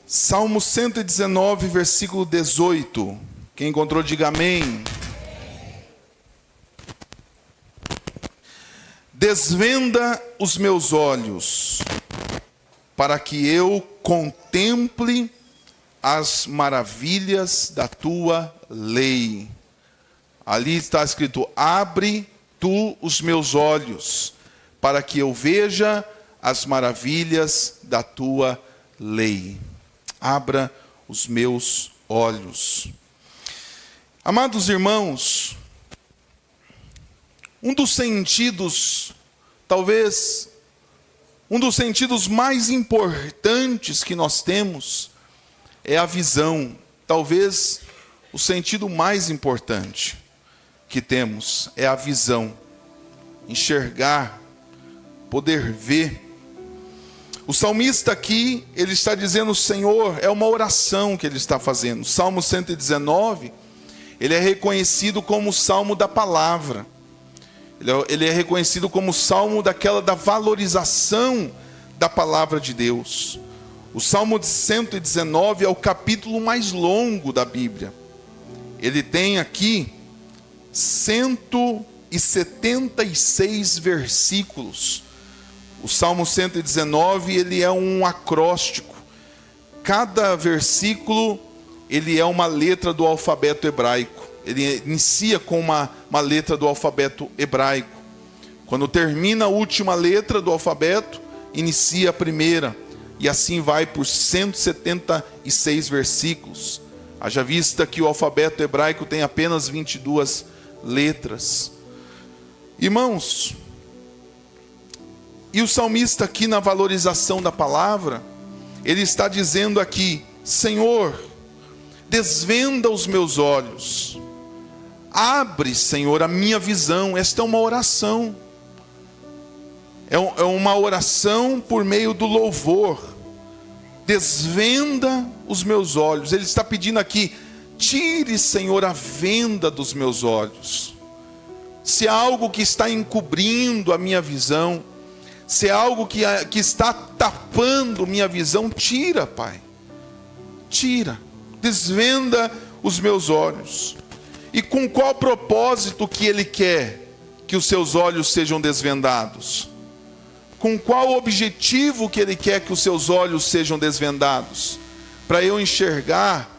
Salmo 119, versículo 18. Quem encontrou, diga amém. Desvenda os meus olhos, para que eu contemple as maravilhas da tua lei. Ali está escrito: abre tu os meus olhos, para que eu veja as maravilhas da tua lei. Abra os meus olhos. Amados irmãos, um dos sentidos, talvez um dos sentidos mais importantes que nós temos é a visão. Talvez o sentido mais importante que temos é a visão. Enxergar, poder ver. O salmista aqui, ele está dizendo: Senhor, é uma oração que ele está fazendo. O Salmo 119, ele é reconhecido como o Salmo da palavra. Ele é reconhecido como o Salmo da valorização da palavra de Deus. O Salmo 119 é o capítulo mais longo da Bíblia. Ele tem aqui 176 versículos. O Salmo 119, ele é um acróstico. Cada versículo, ele é uma letra do alfabeto hebraico. Ele inicia com uma letra do alfabeto hebraico. Quando termina a última letra do alfabeto, inicia a primeira. E assim vai por 176 versículos. Haja vista que o alfabeto hebraico tem apenas 22 letras. Irmãos, e o salmista aqui na valorização da palavra, ele está dizendo aqui: Senhor, desvenda os meus olhos. Abre, Senhor, a minha visão. Esta é uma oração. É uma oração por meio do louvor. Desvenda os meus olhos. Ele está pedindo aqui: tire, Senhor, a venda dos meus olhos. Se há algo que está encobrindo a minha visão, se é algo que está tapando minha visão, tira, Pai. Tira. Desvenda os meus olhos. E com qual propósito que Ele quer que os seus olhos sejam desvendados? Com qual objetivo que Ele quer que os seus olhos sejam desvendados? Para eu enxergar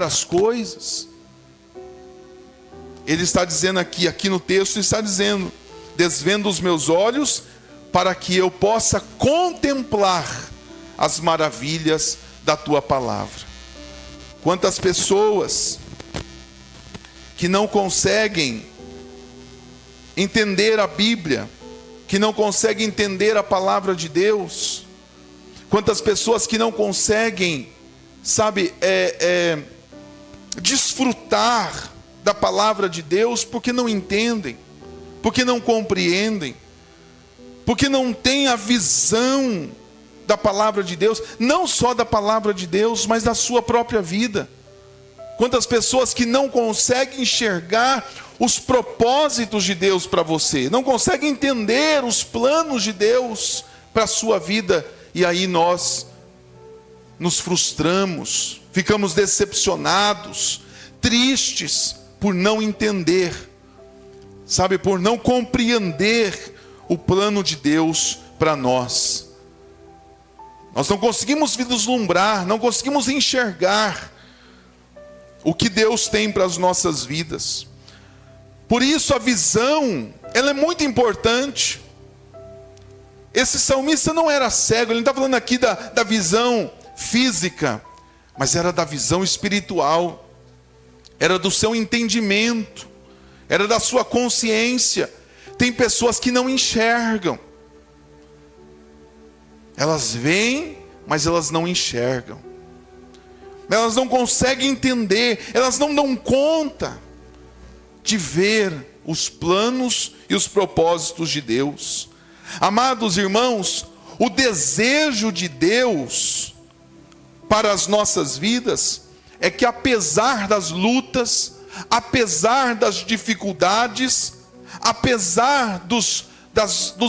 as coisas. Ele está dizendo aqui no texto, está dizendo: desvenda os meus olhos para que eu possa contemplar as maravilhas da tua palavra. Quantas pessoas que não conseguem entender a Bíblia, que não conseguem entender a palavra de Deus, quantas pessoas que não conseguem, desfrutar da palavra de Deus porque não entendem, porque não compreendem, porque não têm a visão da palavra de Deus, não só da palavra de Deus, mas da sua própria vida. Quantas pessoas que não conseguem enxergar os propósitos de Deus para você, não conseguem entender os planos de Deus para a sua vida, e aí nós nos frustramos, ficamos decepcionados, tristes por não entender, por não compreender o plano de Deus para nós. Nós não conseguimos vislumbrar, não conseguimos enxergar o que Deus tem para as nossas vidas. Por isso a visão, ela é muito importante. Esse salmista não era cego, ele não está falando aqui da visão física, mas era da visão espiritual, era do seu entendimento, era da sua consciência. Tem pessoas que não enxergam. Elas veem, mas elas não enxergam. Elas não conseguem entender, elas não dão conta de ver os planos e os propósitos de Deus. Amados irmãos, o desejo de Deus para as nossas vidas é que, apesar das lutas, apesar das dificuldades, apesar dos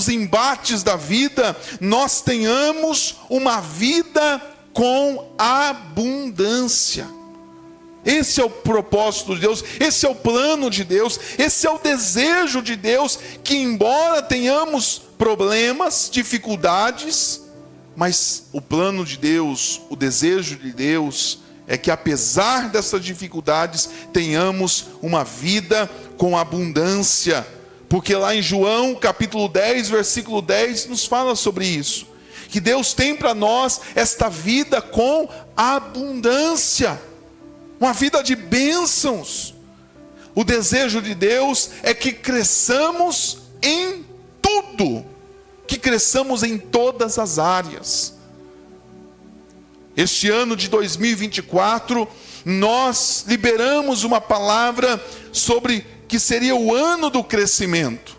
embates da vida, nós tenhamos uma vida com abundância. Esse é o propósito de Deus, esse é o plano de Deus, esse é o desejo de Deus, que embora tenhamos problemas, dificuldades, mas o plano de Deus, o desejo de Deus, é que apesar dessas dificuldades, tenhamos uma vida com abundância. Porque lá em João capítulo 10, versículo 10, nos fala sobre isso. Que Deus tem para nós esta vida com abundância. Uma vida de bênçãos. O desejo de Deus é que cresçamos em tudo. Que cresçamos em todas as áreas. Este ano de 2024, nós liberamos uma palavra sobre que seria o ano do crescimento.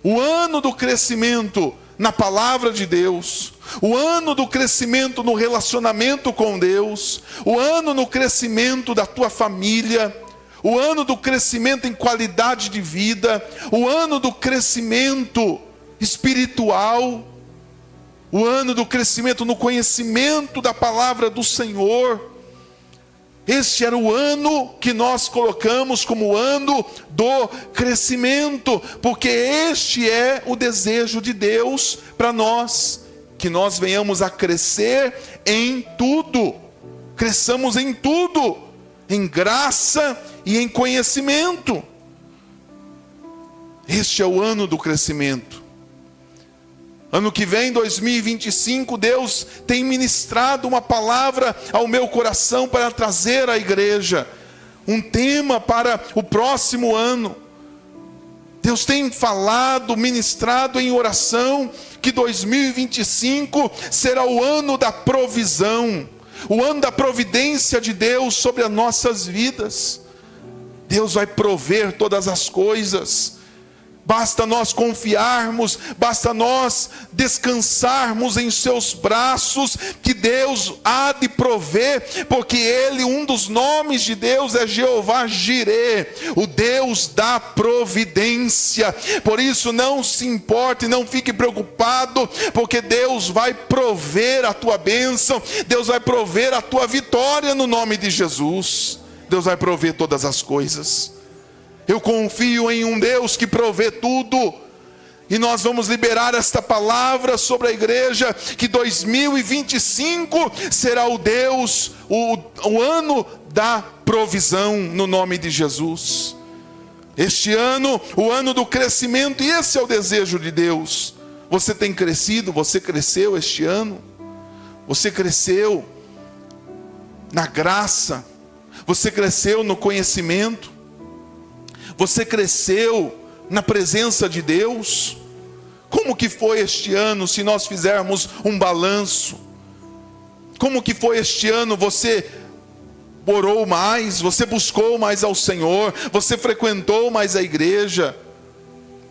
O ano do crescimento na palavra de Deus. O ano do crescimento no relacionamento com Deus. O ano no crescimento da tua família. O ano do crescimento em qualidade de vida. O ano do crescimento espiritual. O ano do crescimento no conhecimento da palavra do Senhor. Este era o ano que nós colocamos como o ano do crescimento, porque este é o desejo de Deus para nós, que nós venhamos a crescer em tudo, cresçamos em tudo, em graça e em conhecimento. Este é o ano do crescimento. Ano que vem, 2025, Deus tem ministrado uma palavra ao meu coração para trazer à igreja um tema para o próximo ano. Deus tem falado, ministrado em oração que 2025 será o ano da provisão, o ano da providência de Deus sobre as nossas vidas. Deus vai prover todas as coisas. Basta nós confiarmos, basta nós descansarmos em seus braços, que Deus há de prover, porque Ele, um dos nomes de Deus é Jeová Jireh, o Deus da providência. Por isso não se importe, não fique preocupado, porque Deus vai prover a tua bênção, Deus vai prover a tua vitória no nome de Jesus. Deus vai prover todas as coisas. Eu confio em um Deus que provê tudo. E nós vamos liberar esta palavra sobre a igreja, que 2025 será o ano da provisão, no nome de Jesus. Este ano, o ano do crescimento, e esse é o desejo de Deus. Você tem crescido, você cresceu este ano. Você cresceu na graça. Você cresceu no conhecimento. Você cresceu na presença de Deus? Como que foi este ano, se nós fizermos um balanço? Como que foi este ano? Você orou mais, você buscou mais ao Senhor, você frequentou mais a igreja,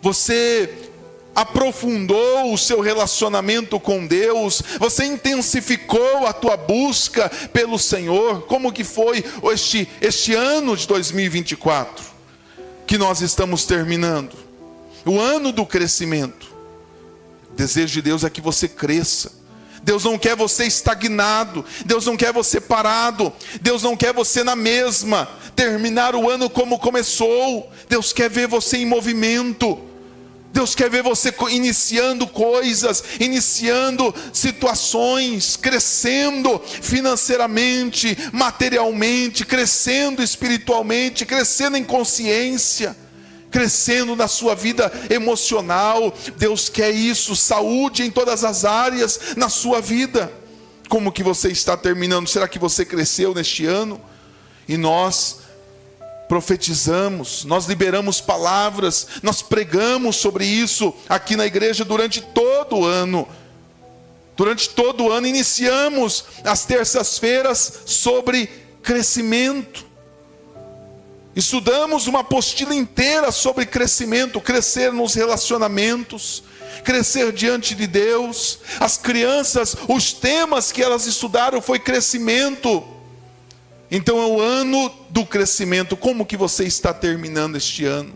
você aprofundou o seu relacionamento com Deus, você intensificou a tua busca pelo Senhor? Como que foi este ano de 2024? Que nós estamos terminando, o ano do crescimento. O desejo de Deus é que você cresça. Deus não quer você estagnado, Deus não quer você parado, Deus não quer você na mesma, terminar o ano como começou. Deus quer ver você em movimento. Deus quer ver você iniciando coisas, iniciando situações, crescendo financeiramente, materialmente, crescendo espiritualmente, crescendo em consciência, crescendo na sua vida emocional. Deus quer isso, saúde em todas as áreas na sua vida. Como que você está terminando? Será que você cresceu neste ano? E nós profetizamos, nós liberamos palavras, nós pregamos sobre isso aqui na igreja durante todo o ano. Durante todo o ano iniciamos as terças-feiras sobre crescimento. Estudamos uma apostila inteira sobre crescimento, crescer nos relacionamentos, crescer diante de Deus. As crianças, os temas que elas estudaram foi crescimento. Então é o ano do crescimento. Como que você está terminando este ano?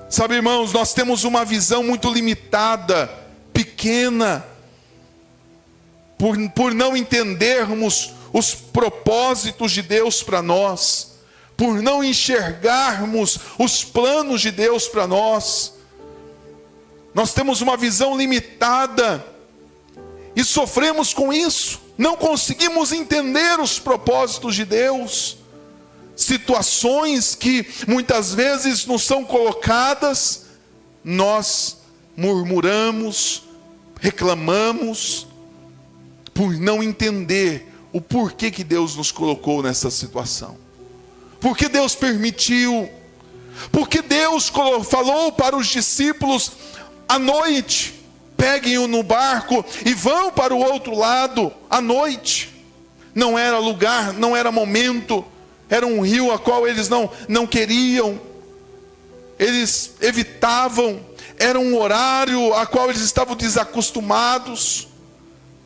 Sabe, irmãos, nós temos uma visão muito limitada, pequena, por não entendermos os propósitos de Deus para nós, por não enxergarmos os planos de Deus para nós. Nós temos uma visão limitada e sofremos com isso. Não conseguimos entender os propósitos de Deus. Situações que muitas vezes nos são colocadas, nós murmuramos, reclamamos, por não entender o porquê que Deus nos colocou nessa situação. Por que Deus permitiu? Porque Deus falou para os discípulos à noite: peguem-o no barco e vão para o outro lado à noite. Não era lugar, não era momento, era um rio a qual eles não queriam, eles evitavam, era um horário a qual eles estavam desacostumados.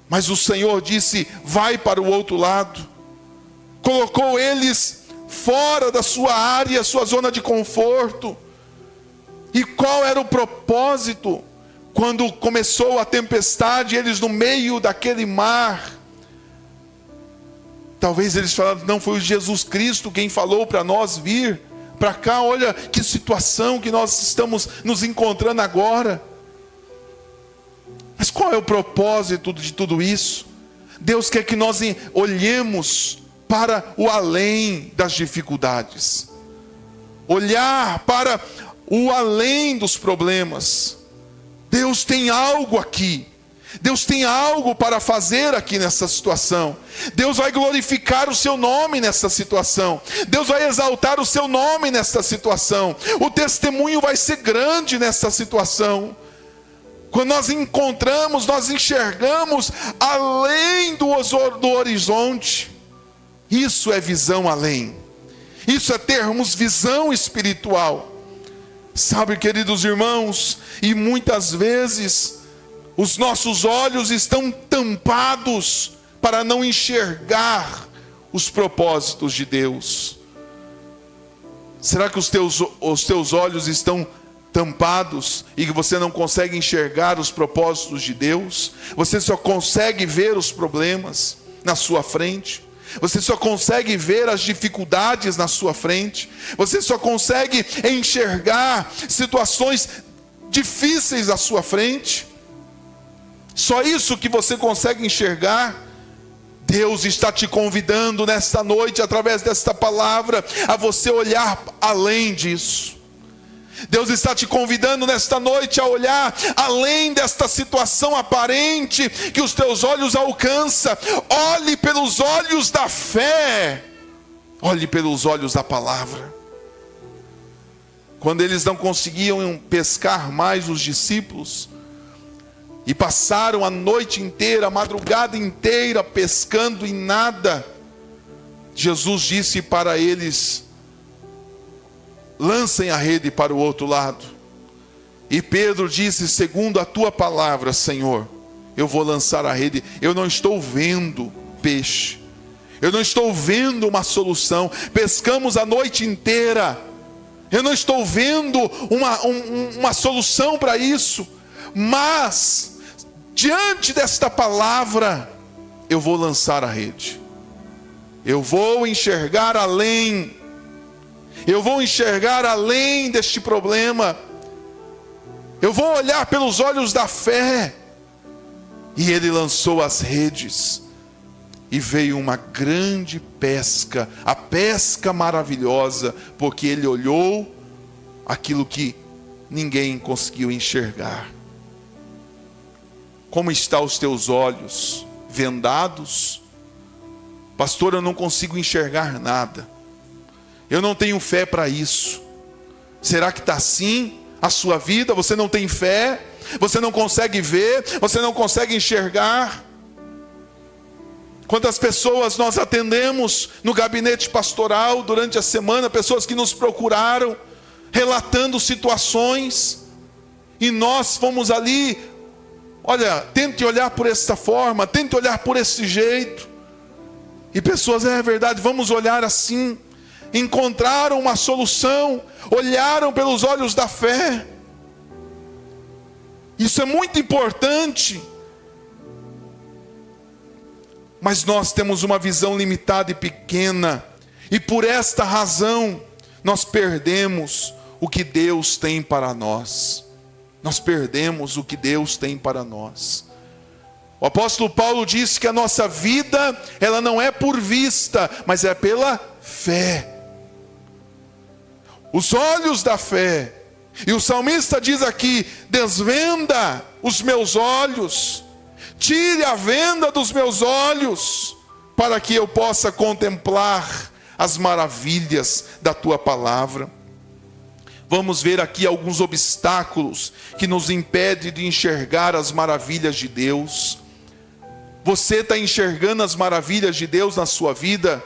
Mas o Senhor disse: vai para o outro lado. Colocou eles fora da sua área, sua zona de conforto. E qual era o propósito? Quando começou a tempestade, eles no meio daquele mar, talvez eles falaram: não, foi o Jesus Cristo quem falou para nós vir para cá. Olha que situação que nós estamos nos encontrando agora. Mas qual é o propósito de tudo isso? Deus quer que nós olhemos para o além das dificuldades, olhar para o além dos problemas. Deus tem algo aqui, Deus tem algo para fazer aqui nessa situação. Deus vai glorificar o seu nome nessa situação, Deus vai exaltar o seu nome nessa situação. O testemunho vai ser grande nessa situação. Quando nós encontramos, nós enxergamos além do horizonte. Isso é visão além. Isso é termos visão espiritual. Sabe, queridos irmãos, e muitas vezes os nossos olhos estão tampados para não enxergar os propósitos de Deus. Será que os teus olhos estão tampados e que você não consegue enxergar os propósitos de Deus? Você só consegue ver os problemas na sua frente, você só consegue ver as dificuldades na sua frente, você só consegue enxergar situações difíceis à sua frente. Só isso que você consegue enxergar? Deus está te convidando nesta noite, através desta palavra, a você olhar além disso. Deus está te convidando nesta noite a olhar além desta situação aparente que os teus olhos alcançam. Olhe pelos olhos da fé, olhe pelos olhos da palavra. Quando eles não conseguiam pescar mais, os discípulos, e passaram a noite inteira, a madrugada inteira pescando e nada, Jesus disse para eles: lancem a rede para o outro lado. E Pedro disse: segundo a tua palavra, Senhor, eu vou lançar a rede. Eu não estou vendo peixe, eu não estou vendo uma solução. Pescamos a noite inteira, eu não estou vendo uma solução para isso. Mas diante desta palavra, eu vou lançar a rede. Eu vou enxergar além. Eu vou enxergar além deste problema. Eu vou olhar pelos olhos da fé. E ele lançou as redes. E veio uma grande pesca. A pesca maravilhosa. Porque ele olhou aquilo que ninguém conseguiu enxergar. Como estão os teus olhos? Vendados? Pastor, eu não consigo enxergar nada. Eu não tenho fé para isso. Será que está assim a sua vida? Você não tem fé? Você não consegue ver? Você não consegue enxergar? Quantas pessoas nós atendemos no gabinete pastoral durante a semana? Pessoas que nos procuraram, relatando situações. E nós fomos ali: olha, tente olhar por essa forma, tente olhar por esse jeito. E pessoas: é verdade, vamos olhar assim. Encontraram uma solução, olharam pelos olhos da fé. Isso é muito importante. Mas nós temos uma visão limitada e pequena, e por esta razão nós perdemos o que Deus tem para nós. Nós perdemos o que Deus tem para nós. O apóstolo Paulo disse que a nossa vida, ela não é por vista, mas é pela fé. Os olhos da fé. E o salmista diz aqui: desvenda os meus olhos, tire a venda dos meus olhos, para que eu possa contemplar as maravilhas da tua palavra. Vamos ver aqui alguns obstáculos que nos impedem de enxergar as maravilhas de Deus. Você está enxergando as maravilhas de Deus na sua vida?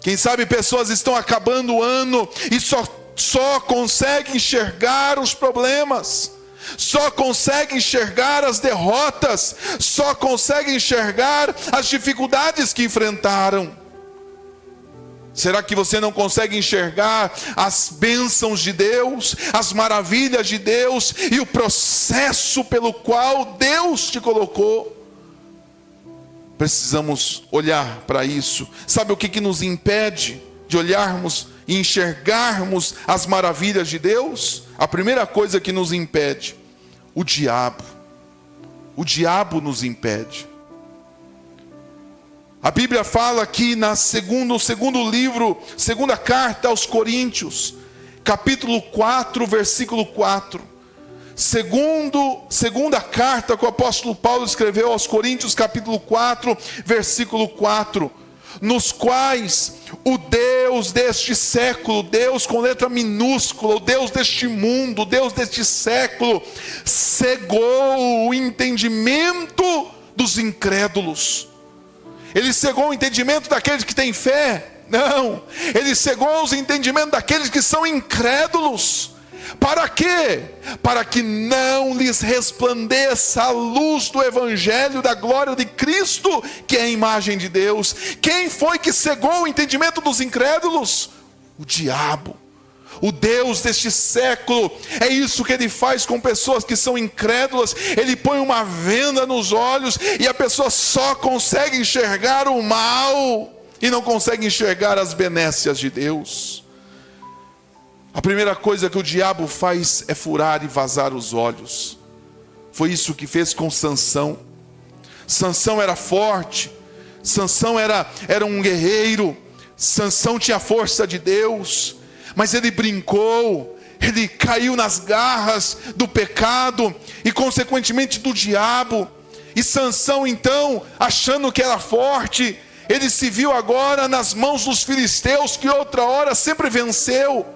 Quem sabe pessoas estão acabando o ano e só conseguem enxergar os problemas, só conseguem enxergar as derrotas, só conseguem enxergar as dificuldades que enfrentaram. Será que você não consegue enxergar as bênçãos de Deus, as maravilhas de Deus e o processo pelo qual Deus te colocou? Precisamos olhar para isso. Sabe o que nos impede de olharmos e enxergarmos as maravilhas de Deus? A primeira coisa que nos impede: o diabo. O diabo nos impede. A Bíblia fala aqui no segundo livro, segunda carta aos Coríntios, capítulo 4, versículo 4. Segunda carta que o apóstolo Paulo escreveu aos Coríntios, capítulo 4, versículo 4. Nos quais o Deus deste século, Deus com letra minúscula, o Deus deste mundo, o Deus deste século, cegou o entendimento dos incrédulos. Ele cegou o entendimento daqueles que têm fé? Não, ele cegou os entendimentos daqueles que são incrédulos. Para quê? Para que não lhes resplandeça a luz do Evangelho da glória de Cristo, que é a imagem de Deus. Quem foi que cegou o entendimento dos incrédulos? O diabo, o Deus deste século. É isso que ele faz com pessoas que são incrédulas. Ele põe uma venda nos olhos e a pessoa só consegue enxergar o mal e não consegue enxergar as benécias de Deus. A primeira coisa que o diabo faz é furar e vazar os olhos. Foi isso que fez com Sansão. Sansão era forte, Sansão era um guerreiro, Sansão tinha a força de Deus, mas ele brincou, ele caiu nas garras do pecado e consequentemente do diabo. E Sansão então, achando que era forte, ele se viu agora nas mãos dos filisteus, que outra hora sempre venceu.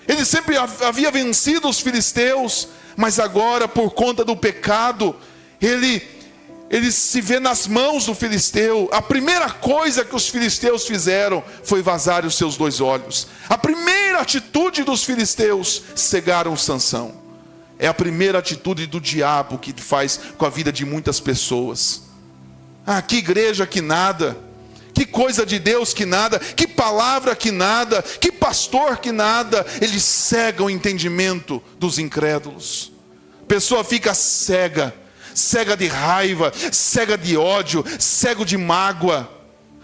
Ele sempre havia vencido os filisteus, mas agora por conta do pecado, ele se vê nas mãos do filisteu. A primeira coisa que os filisteus fizeram foi vazar os seus 2 olhos. A primeira atitude dos filisteus, cegaram Sansão. É a primeira atitude do diabo que faz com a vida de muitas pessoas. Ah, que igreja que nada, que coisa de Deus que nada, que palavra que nada, que pastor que nada. Ele cega o entendimento dos incrédulos. A pessoa fica cega, cega de raiva, cega de ódio, cego de mágoa,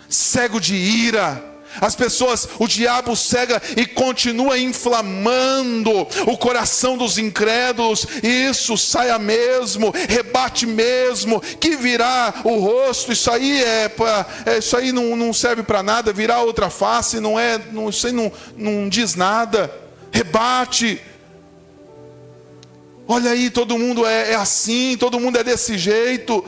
cego de ira. As pessoas, o diabo cega e continua inflamando o coração dos incrédulos. Isso saia mesmo, rebate mesmo, que virar o rosto. Isso aí isso aí não serve para nada. Virar outra face isso aí não diz nada. Rebate. Olha aí, todo mundo é assim, todo mundo é desse jeito.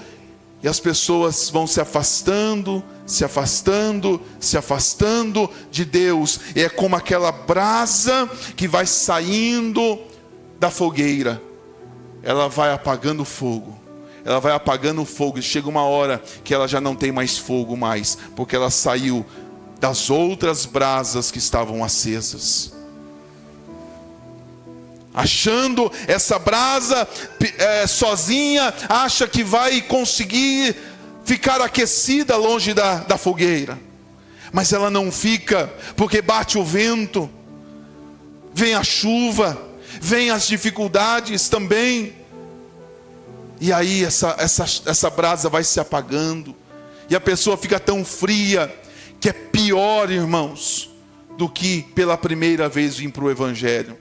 E as pessoas vão se afastando, se afastando, se afastando de Deus. E é como aquela brasa que vai saindo da fogueira. Ela vai apagando o fogo. Ela vai apagando o fogo. E chega uma hora que ela já não tem mais fogo mais. Porque ela saiu das outras brasas que estavam acesas. Achando essa brasa sozinha, acha que vai conseguir ficar aquecida longe da fogueira. Mas ela não fica, porque bate o vento, vem a chuva, vem as dificuldades também. E aí essa brasa vai se apagando. E a pessoa fica tão fria, que é pior, irmãos, do que pela primeira vez vir para o Evangelho.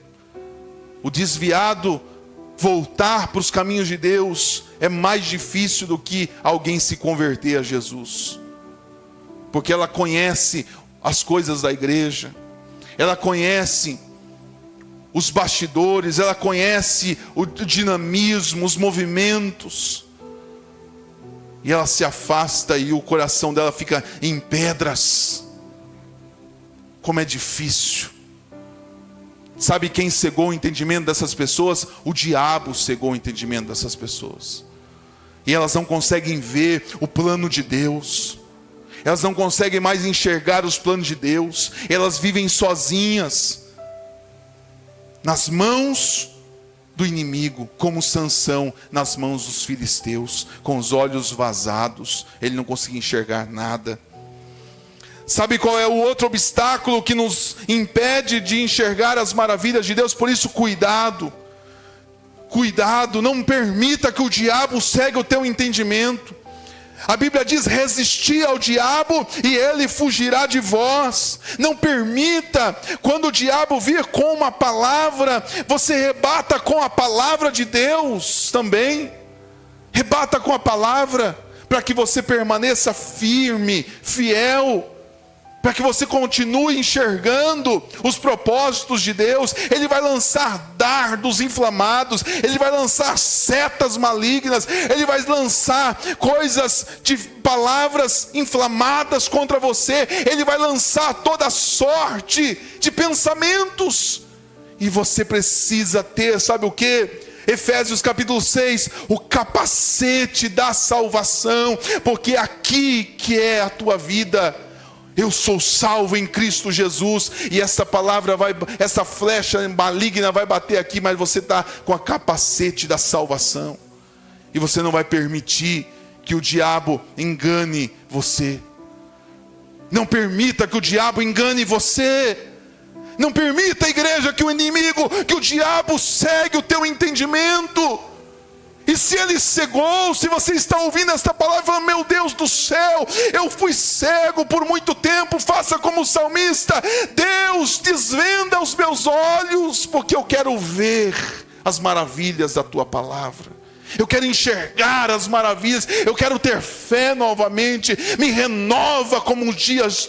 O desviado voltar para os caminhos de Deus é mais difícil do que alguém se converter a Jesus. Porque ela conhece as coisas da igreja, ela conhece os bastidores, ela conhece o dinamismo, os movimentos. E ela se afasta e o coração dela fica em pedras. Como é difícil. Sabe quem cegou o entendimento dessas pessoas? O diabo cegou o entendimento dessas pessoas. E elas não conseguem ver o plano de Deus. Elas não conseguem mais enxergar os planos de Deus. Elas vivem sozinhas, nas mãos do inimigo, como Sansão nas mãos dos filisteus, com os olhos vazados, ele não conseguia enxergar nada. Sabe qual é o outro obstáculo que nos impede de enxergar as maravilhas de Deus? Por isso, cuidado, não permita que o diabo cegue o teu entendimento. A Bíblia diz: resisti ao diabo e ele fugirá de vós. Não permita, quando o diabo vir com uma palavra, você rebata com a palavra de Deus também. Rebata com a palavra, para que você permaneça firme, fiel, para que você continue enxergando os propósitos de Deus. Ele vai lançar dardos inflamados, ele vai lançar setas malignas, ele vai lançar coisas de palavras inflamadas contra você, ele vai lançar toda sorte de pensamentos, e você precisa ter, sabe o que? Efésios capítulo 6, o capacete da salvação, porque aqui que é a tua vida. Eu sou salvo em Cristo Jesus, e essa palavra essa flecha maligna vai bater aqui, mas você está com a capacete da salvação, e você não vai permitir que o diabo engane você. Não permita que o diabo engane você. Não permita, igreja, que o inimigo, que o diabo cegue o teu entendimento. E se ele cegou, se você está ouvindo esta palavra e falando: meu Deus do céu, eu fui cego por muito tempo, faça como o salmista: Deus, desvenda os meus olhos, porque eu quero ver as maravilhas da tua palavra. Eu quero enxergar as maravilhas, eu quero ter fé novamente. Me renova como os dias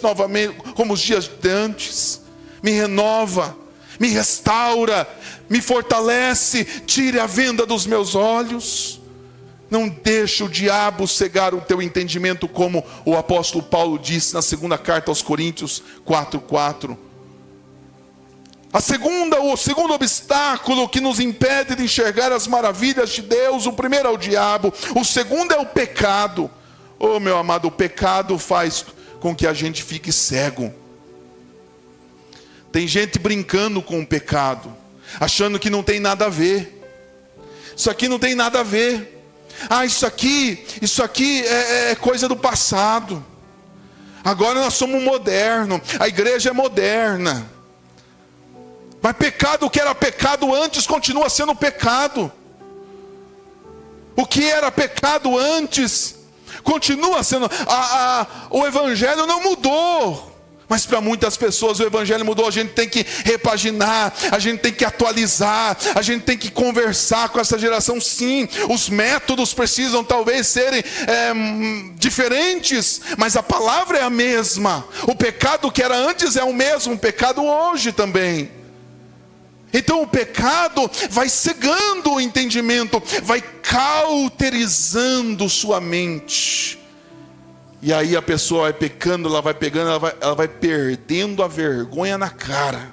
de antes. Me renova, me restaura, me fortalece, tire a venda dos meus olhos. Não deixe o diabo cegar o teu entendimento, como o apóstolo Paulo disse na segunda carta aos Coríntios 4:4. O segundo obstáculo que nos impede de enxergar as maravilhas de Deus: o primeiro é o diabo, o segundo é o pecado. Oh, meu amado, o pecado faz com que a gente fique cego. Tem gente brincando com o pecado, achando que não tem nada a ver. Isso aqui não tem nada a ver. Isso aqui é coisa do passado. Agora nós somos modernos, a igreja é moderna. Mas pecado, o que era pecado antes, continua sendo pecado. O que era pecado antes, continua sendo. O evangelho não mudou. Mas para muitas pessoas o evangelho mudou. A gente tem que repaginar, a gente tem que atualizar, a gente tem que conversar com essa geração. Sim, os métodos precisam talvez serem diferentes, mas a palavra é a mesma. O pecado que era antes é o mesmo pecado hoje também. Então o pecado vai cegando o entendimento, vai cauterizando sua mente. E aí a pessoa vai pecando, ela vai pegando, ela vai perdendo a vergonha na cara.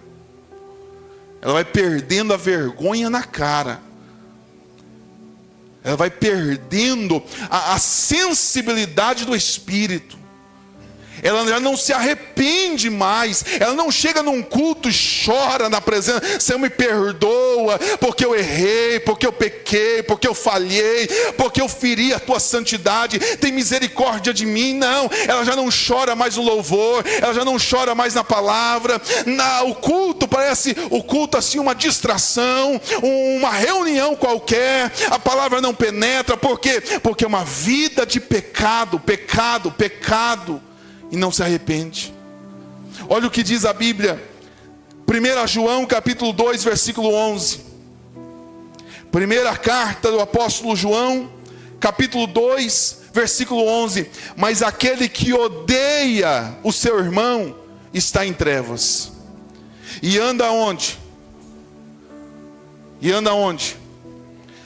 Ela vai perdendo a vergonha na cara. Ela vai perdendo a sensibilidade do Espírito. Ela já não se arrepende mais. Ela não chega num culto e chora na presença: Senhor, me perdoa. perdoa, porque eu errei, porque eu pequei, porque eu falhei, porque eu feri a tua santidade, tem misericórdia de mim. Não, ela já não chora mais no louvor, ela já não chora mais na palavra. O culto parece assim uma distração, uma reunião qualquer, a palavra não penetra. Por quê? Porque é uma vida de pecado, e não se arrepende. Olha o que diz a Bíblia, 1 João capítulo 2, versículo 11. Primeira carta do apóstolo João, capítulo 2, versículo 11. Mas aquele que odeia o seu irmão está em trevas. E anda onde?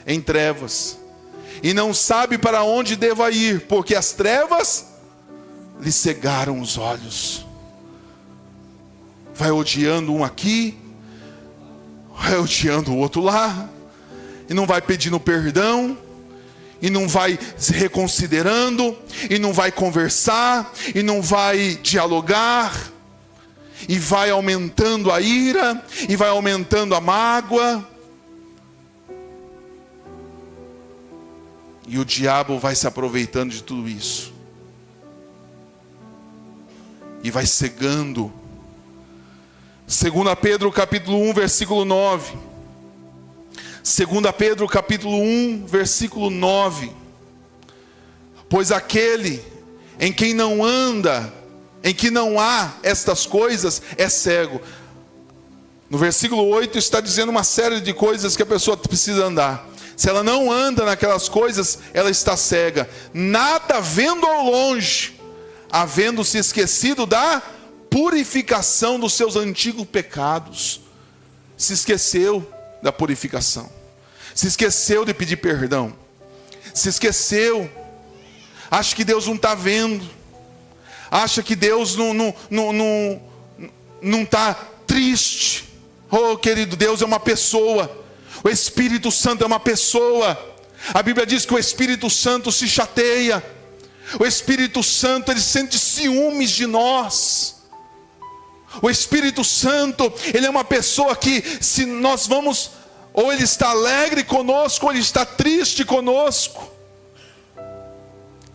Em trevas. E não sabe para onde deva ir, porque as trevas lhe cegaram os olhos. Vai odiando um aqui, vai odiando o outro lá, e não vai pedindo perdão, e não vai se reconsiderando, e não vai conversar, e não vai dialogar, e vai aumentando a ira, e vai aumentando a mágoa. E o diabo vai se aproveitando de tudo isso, e vai cegando. 2 Pedro capítulo 1, versículo 9. 2 Pedro capítulo 1, versículo 9. Pois aquele em quem não anda, em que não há estas coisas, é cego. No versículo 8 está dizendo uma série de coisas que a pessoa precisa andar. Se ela não anda naquelas coisas, ela está cega, nada vendo ao longe, havendo se esquecido da purificação dos seus antigos pecados. Se esqueceu da purificação, se esqueceu de pedir perdão, se esqueceu, acha que Deus não está vendo, acha que Deus não está triste. Oh querido, Deus é uma pessoa, o Espírito Santo é uma pessoa. A Bíblia diz que o Espírito Santo se chateia, o Espírito Santo, ele sente ciúmes de nós. O Espírito Santo, ele é uma pessoa que, se nós vamos, ou ele está alegre conosco, ou ele está triste conosco.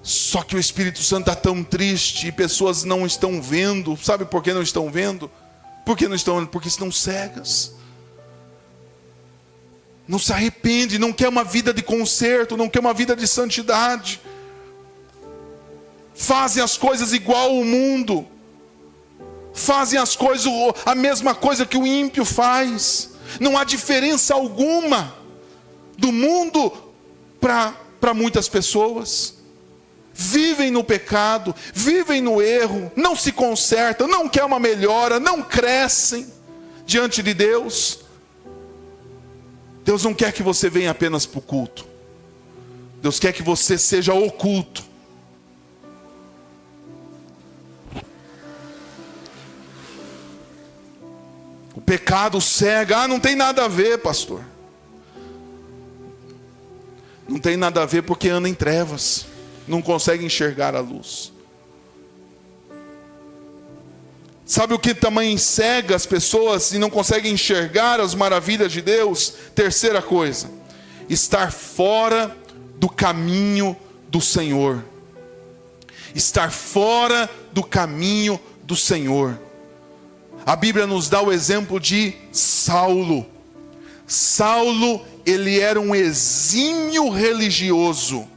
Só que o Espírito Santo está tão triste, e pessoas não estão vendo. Sabe por que não estão vendo? Porque estão cegas. Não se arrepende, não quer uma vida de conserto, não quer uma vida de santidade. Fazem as coisas igual ao mundo, fazem as coisas, a mesma coisa que o ímpio faz. Não há diferença alguma do mundo para muitas pessoas. Vivem no pecado, vivem no erro, não se consertam, não querem uma melhora, não crescem diante de Deus. Deus não quer que você venha apenas para o culto, Deus quer que você seja o culto. O pecado cega. Não tem nada a ver, pastor. Não tem nada a ver, porque anda em trevas, não consegue enxergar a luz. Sabe o que também cega as pessoas e não conseguem enxergar as maravilhas de Deus? Terceira coisa, estar fora do caminho do Senhor. Estar fora do caminho do Senhor. A Bíblia nos dá o exemplo de Saulo. Saulo, ele era um exímio religioso.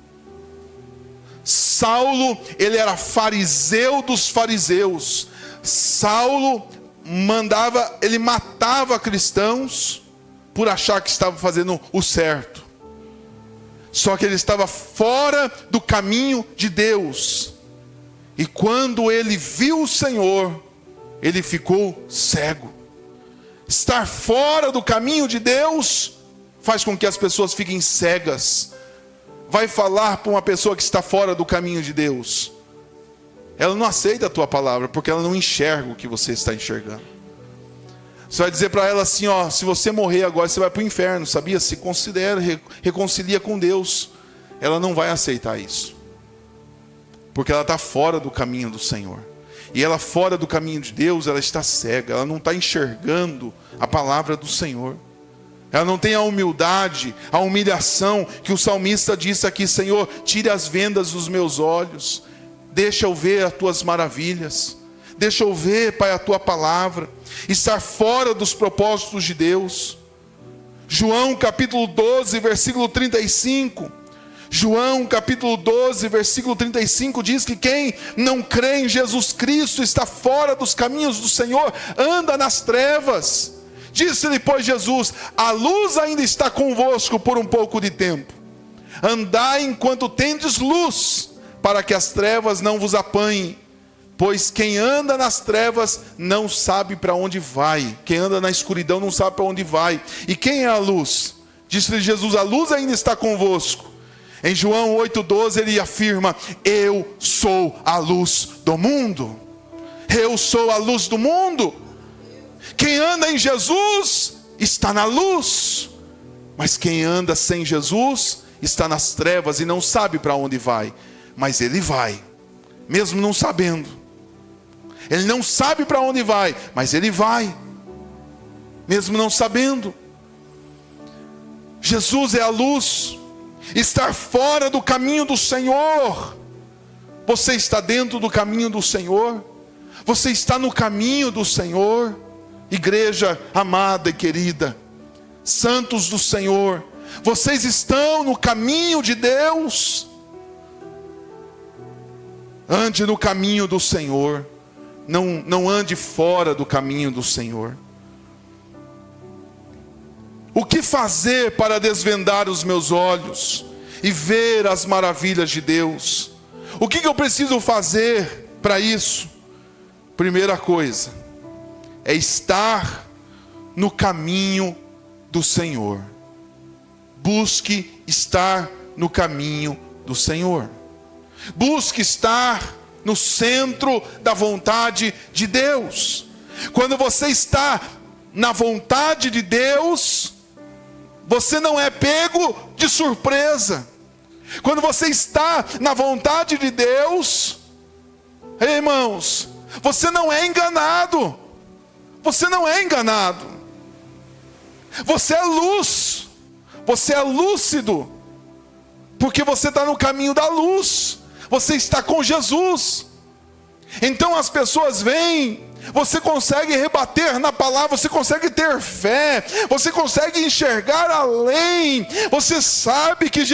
Saulo, ele era fariseu dos fariseus. Saulo ele matava cristãos por achar que estava fazendo o certo. Só que ele estava fora do caminho de Deus. E quando ele viu o Senhor, ele ficou cego. Estar fora do caminho de Deus faz com que as pessoas fiquem cegas. Vai falar para uma pessoa que está fora do caminho de Deus, ela não aceita a tua palavra, porque ela não enxerga o que você está enxergando. Você vai dizer para ela assim, ó, se você morrer agora, você vai para o inferno, sabia? Se considera, reconcilia com Deus. Ela não vai aceitar isso, porque ela está fora do caminho do Senhor. E ela fora do caminho de Deus, ela está cega, ela não está enxergando a palavra do Senhor. Ela não tem a humildade, a humilhação que o salmista disse aqui: Senhor, tire as vendas dos meus olhos, deixa eu ver as tuas maravilhas, deixa eu ver, Pai, a tua palavra, estar fora dos propósitos de Deus. João capítulo 12, versículo 35. João capítulo 12, versículo 35 diz que quem não crê em Jesus Cristo está fora dos caminhos do Senhor, anda nas trevas. Disse-lhe, pois, Jesus: a luz ainda está convosco por um pouco de tempo. Andai enquanto tendes luz, para que as trevas não vos apanhem. Pois quem anda nas trevas não sabe para onde vai. Quem anda na escuridão não sabe para onde vai. E quem é a luz? Disse-lhe Jesus: a luz ainda está convosco. Em João 8,12 ele afirma: eu sou a luz do mundo. Eu sou a luz do mundo. Quem anda em Jesus está na luz. Mas quem anda sem Jesus está nas trevas e não sabe para onde vai. Mas ele vai, mesmo não sabendo. Ele não sabe para onde vai, mas ele vai, mesmo não sabendo. Jesus é a luz. Estar fora do caminho do Senhor. Você está dentro do caminho do Senhor? Você está no caminho do Senhor? Igreja amada e querida, santos do Senhor, vocês estão no caminho de Deus? Ande no caminho do Senhor. Não ande fora do caminho do Senhor. O que fazer para desvendar os meus olhos e ver as maravilhas de Deus? O que eu preciso fazer para isso? Primeira coisa é estar no caminho do Senhor. Busque estar no caminho do Senhor. Busque estar no centro da vontade de Deus. Quando você está na vontade de Deus, você não é pego de surpresa. Quando você está na vontade de Deus, irmãos, você não é enganado. Você não é enganado. Você é luz. Você é lúcido. Porque você está no caminho da luz. Você está com Jesus. Então as pessoas vêm, você consegue rebater na palavra, você consegue ter fé, você consegue enxergar além. Você sabe que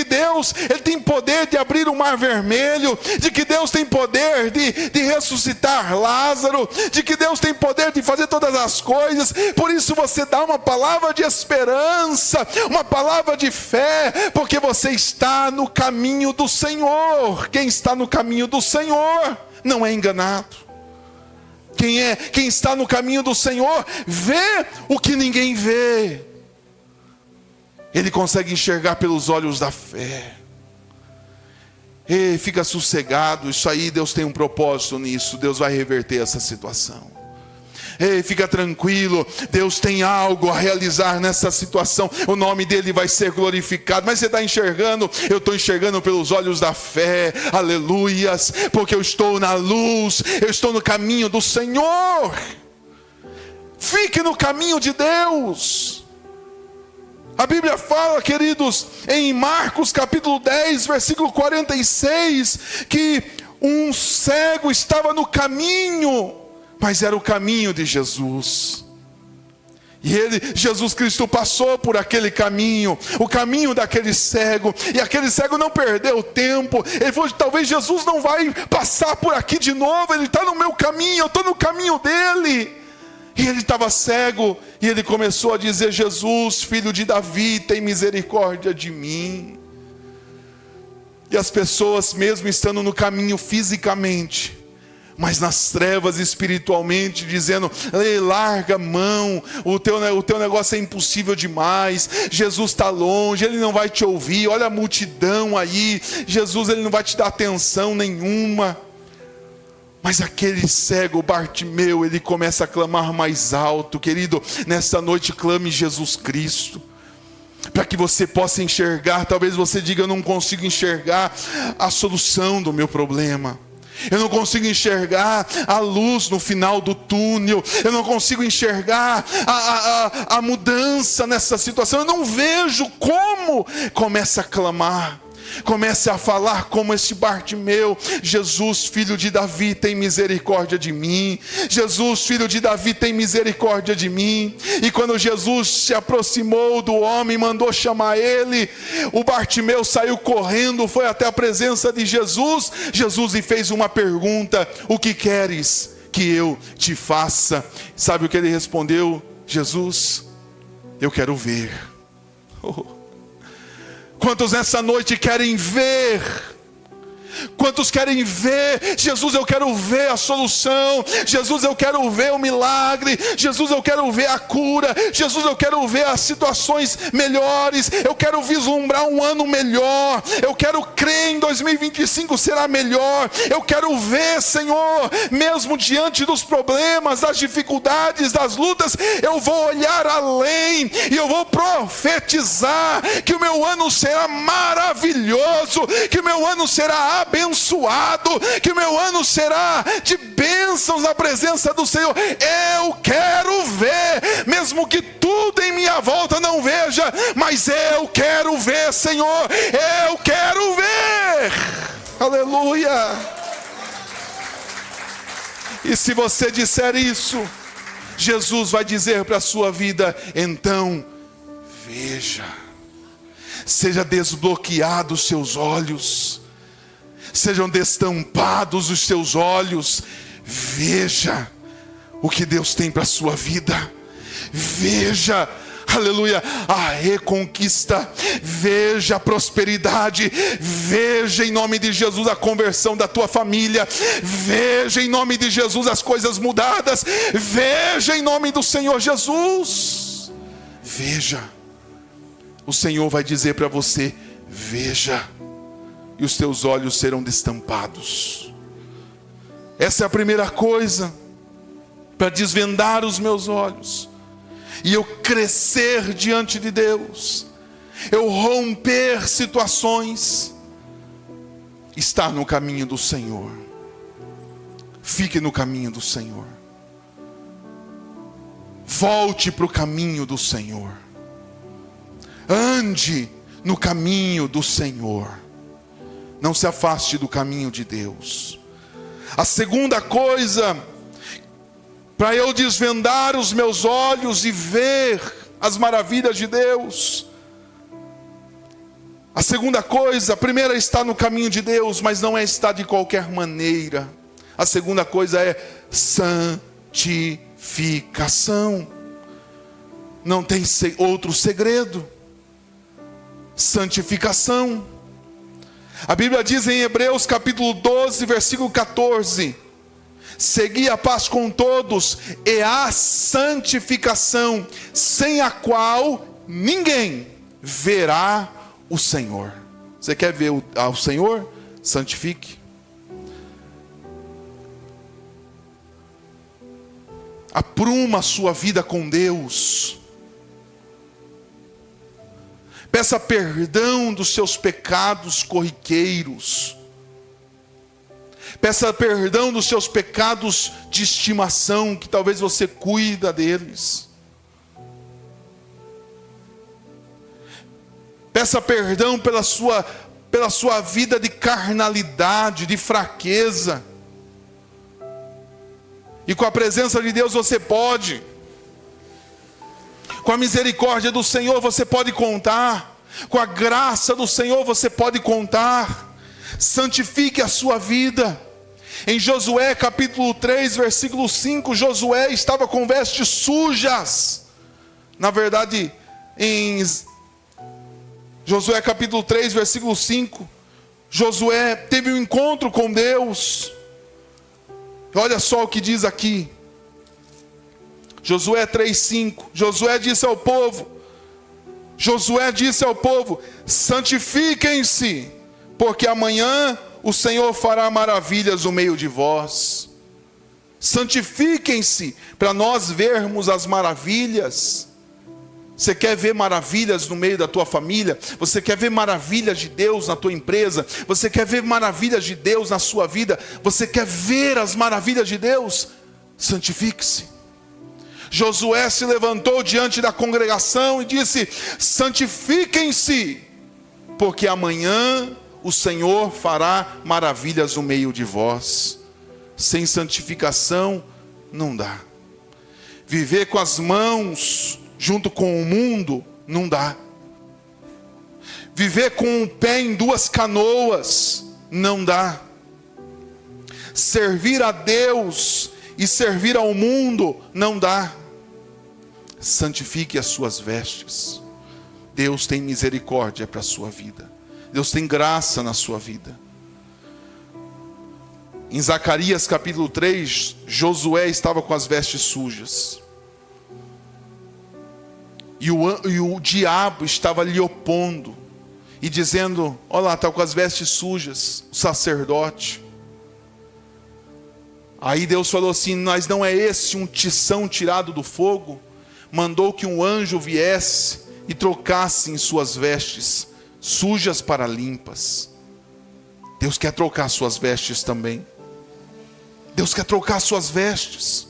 Deus, Ele tem poder de abrir o mar vermelho, de que Deus tem poder de ressuscitar Lázaro, de que Deus tem poder de fazer todas as coisas. Por isso você dá uma palavra de esperança, uma palavra de fé, porque você está no caminho do Senhor. Quem está no caminho do Senhor não é enganado. Quem está no caminho do Senhor vê o que ninguém vê. Ele consegue enxergar pelos olhos da fé. E fica sossegado, isso aí Deus tem um propósito nisso. Deus vai reverter essa situação. Ei, fica tranquilo, Deus tem algo a realizar nessa situação, o nome dele vai ser glorificado. Mas você está enxergando? Eu estou enxergando pelos olhos da fé, aleluias, porque eu estou na luz, eu estou no caminho do Senhor. Fique no caminho de Deus. A Bíblia fala, queridos, em Marcos capítulo 10, versículo 46, que um cego estava no caminho, mas era o caminho de Jesus. E Jesus Cristo passou por aquele caminho, o caminho daquele cego, e aquele cego não perdeu tempo. Ele falou: talvez Jesus não vai passar por aqui de novo, ele está no meu caminho, eu estou no caminho dele. E ele estava cego, e ele começou a dizer: Jesus, filho de Davi, tem misericórdia de mim. E as pessoas, mesmo estando no caminho fisicamente, mas nas trevas espiritualmente, dizendo: larga a mão, o teu negócio é impossível demais, Jesus está longe, Ele não vai te ouvir, olha a multidão aí, Jesus, Ele não vai te dar atenção nenhuma. Mas aquele cego Bartimeu, ele começa a clamar mais alto. Querido, nesta noite clame Jesus Cristo, para que você possa enxergar. Talvez você diga: eu não consigo enxergar a solução do meu problema. Eu não consigo enxergar a luz no final do túnel. Eu não consigo enxergar a mudança nessa situação. Eu não vejo como. Comece a clamar. Comece a falar como esse Bartimeu: Jesus, filho de Davi, tem misericórdia de mim. Jesus, filho de Davi, tem misericórdia de mim. E quando Jesus se aproximou do homem, mandou chamar ele, o Bartimeu saiu correndo, foi até a presença de Jesus. Jesus lhe fez uma pergunta: o que queres que eu te faça? Sabe o que ele respondeu? Jesus, eu quero ver. Quantos nessa noite querem ver? Quantos querem ver? Jesus, eu quero ver a solução. Jesus, eu quero ver o milagre. Jesus, eu quero ver a cura. Jesus, eu quero ver as situações melhores. Eu quero vislumbrar um ano melhor. Eu quero crer em 2025 será melhor. Eu quero ver, Senhor, mesmo diante dos problemas, das dificuldades, das lutas, eu vou olhar além e eu vou profetizar que o meu ano será maravilhoso, que o meu ano será abençoado, que o meu ano será de bênçãos na presença do Senhor. Eu quero ver, mesmo que tudo em minha volta não veja, mas eu quero ver, Senhor, eu quero ver. Aleluia. E se você disser isso, Jesus vai dizer para a sua vida: então veja. Seja desbloqueado os seus olhos, sejam destampados os seus olhos. Veja o que Deus tem para a sua vida. Veja, aleluia, a reconquista. Veja a prosperidade. Veja em nome de Jesus a conversão da tua família. Veja em nome de Jesus as coisas mudadas. Veja em nome do Senhor Jesus. Veja. O Senhor vai dizer para você: veja, e os teus olhos serão destampados. Essa é a primeira coisa, para desvendar os meus olhos, e eu crescer diante de Deus, eu romper situações, estar no caminho do Senhor. Fique no caminho do Senhor. Volte para o caminho do Senhor. Ande no caminho do Senhor. Não se afaste do caminho de Deus. A segunda coisa, para eu desvendar os meus olhos e ver as maravilhas de Deus. A segunda coisa, a primeira é estar no caminho de Deus, mas não é estar de qualquer maneira. A segunda coisa é santificação. Não tem outro segredo. Santificação. A Bíblia diz em Hebreus capítulo 12, versículo 14: segui a paz com todos e a santificação, sem a qual ninguém verá o Senhor. Você quer ver ao Senhor? Santifique. Apruma a sua vida com Deus. Peça perdão dos seus pecados corriqueiros. Peça perdão dos seus pecados de estimação, que talvez você cuida deles. Peça perdão pela sua vida de carnalidade, de fraqueza. E com a presença de Deus você pode. Com a misericórdia do Senhor você pode contar. Com a graça do Senhor você pode contar. Santifique a sua vida. Em Josué capítulo 3, versículo 5, Josué estava com vestes sujas. Na verdade, em Josué capítulo 3, versículo 5, Josué teve um encontro com Deus. Olha só o que diz aqui. Josué 3:5. Josué disse ao povo: santifiquem-se, porque amanhã o Senhor fará maravilhas no meio de vós. Santifiquem-se, para nós vermos as maravilhas. Você quer ver maravilhas no meio da tua família? Você quer ver maravilhas de Deus na tua empresa? Você quer ver maravilhas de Deus na sua vida? Você quer ver as maravilhas de Deus? Santifique-se. Josué se levantou diante da congregação e disse: santifiquem-se, porque amanhã o Senhor fará maravilhas no meio de vós. Sem santificação não dá. Viver com as mãos junto com o mundo não dá. Viver com o pé em duas canoas não dá. Servir a Deus e servir ao mundo não dá. Santifique as suas vestes. Deus tem misericórdia para a sua vida. Deus tem graça na sua vida. Em Zacarias capítulo 3, Josué estava com as vestes sujas. E o diabo estava lhe opondo e dizendo: olha lá, está com as vestes sujas, o sacerdote. Aí Deus falou assim: mas não é esse um tição tirado do fogo? Mandou que um anjo viesse e trocasse em suas vestes sujas para limpas. Deus quer trocar suas vestes também. Deus quer trocar suas vestes,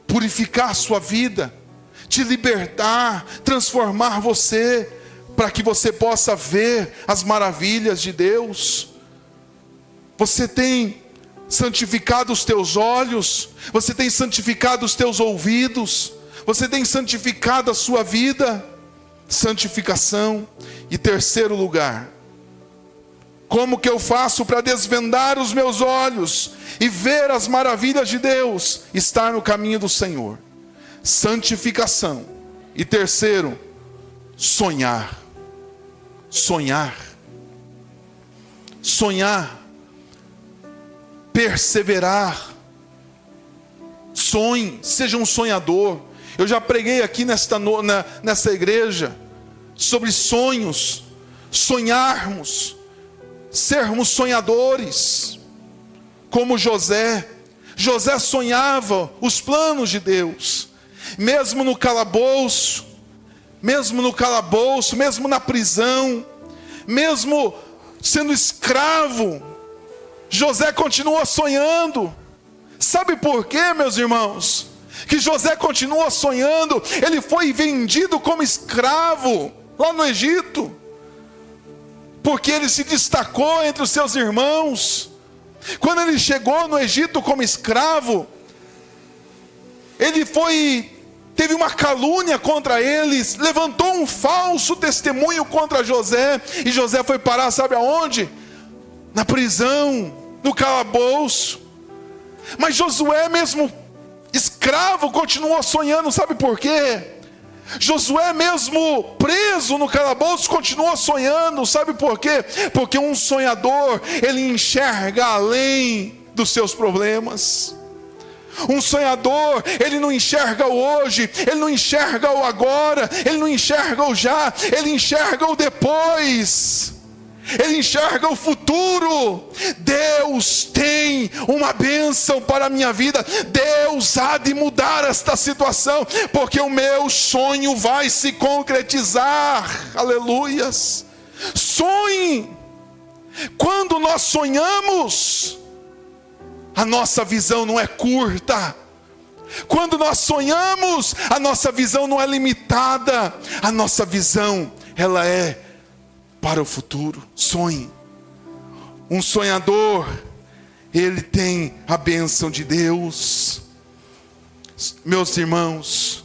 purificar a sua vida, te libertar, transformar você, para que você possa ver as maravilhas de Deus. Você tem santificado os teus olhos, você tem santificado os teus ouvidos, você tem santificado a sua vida. Santificação. E terceiro lugar, como que eu faço para desvendar os meus olhos e ver as maravilhas de Deus? Estar no caminho do Senhor. Santificação. E terceiro, sonhar. Sonhar. Sonhar. Perseverar. Sonhe, seja um sonhador. Eu já preguei aqui nessa igreja sobre sonhos. Sonharmos, sermos sonhadores, como José. José sonhava os planos de Deus, mesmo no calabouço, mesmo na prisão, mesmo sendo escravo, José continuou sonhando. Sabe por quê, meus irmãos? Que José continuou sonhando. Ele foi vendido como escravo lá no Egito, porque ele se destacou entre os seus irmãos. Quando ele chegou no Egito como escravo, teve uma calúnia contra eles, levantou um falso testemunho contra José, e José foi parar, sabe aonde? Na prisão, no calabouço. Mas Josué, mesmo escravo, continuou sonhando. Sabe por quê? Josué, mesmo preso no calabouço, continuou sonhando. Sabe por quê? Porque um sonhador, ele enxerga além dos seus problemas. Um sonhador, ele não enxerga o hoje, ele não enxerga o agora, ele não enxerga o já, ele enxerga o depois. Ele enxerga o futuro. Deus tem uma bênção para a minha vida. Deus há de mudar esta situação, porque o meu sonho vai se concretizar. Aleluias. Sonhe. Quando nós sonhamos, a nossa visão não é curta. Quando nós sonhamos, a nossa visão não é limitada. A nossa visão, ela é para o futuro. Sonhe. Um sonhador, ele tem a bênção de Deus. Meus irmãos,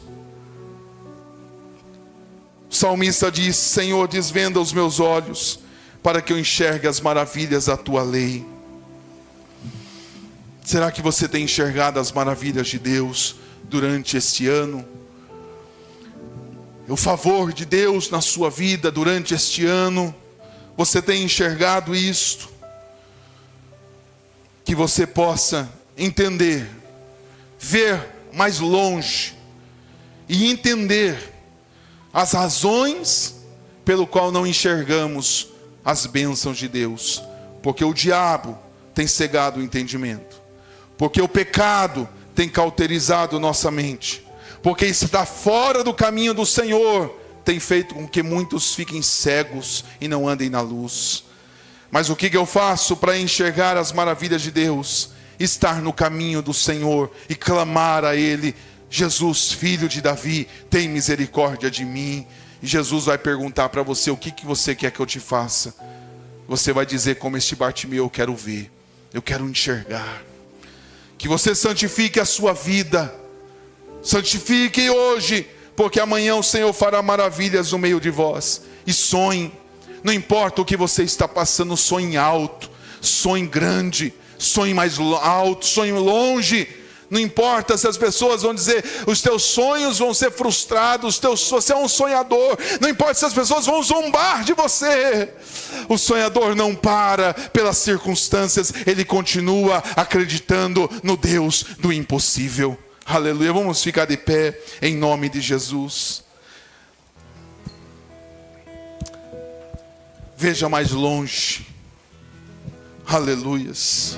o salmista diz: Senhor, desvenda os meus olhos, para que eu enxergue as maravilhas da tua lei. Será que você tem enxergado as maravilhas de Deus durante este ano? O favor de Deus na sua vida durante este ano, você tem enxergado isto? Que você possa entender, ver mais longe e entender as razões pelo qual não enxergamos as bênçãos de Deus. Porque o diabo tem cegado o entendimento, porque o pecado tem cauterizado nossa mente, porque está fora do caminho do Senhor, tem feito com que muitos fiquem cegos e não andem na luz. Mas o que eu faço para enxergar as maravilhas de Deus? Estar no caminho do Senhor e clamar a Ele: Jesus, filho de Davi, tem misericórdia de mim. E Jesus vai perguntar para você: o que você quer que eu te faça? Você vai dizer como este Bartimeu: eu quero ver, eu quero enxergar. Que você santifique a sua vida, santifique hoje, porque amanhã o Senhor fará maravilhas no meio de vós. E sonhe, não importa o que você está passando, sonhe alto, sonhe grande, sonhe mais alto, sonhe longe. Não importa se as pessoas vão dizer, os teus sonhos vão ser frustrados, você é um sonhador. Não importa se as pessoas vão zombar de você. O sonhador não para pelas circunstâncias, ele continua acreditando no Deus do impossível. Aleluia. Vamos ficar de pé em nome de Jesus. Veja mais longe. Aleluias.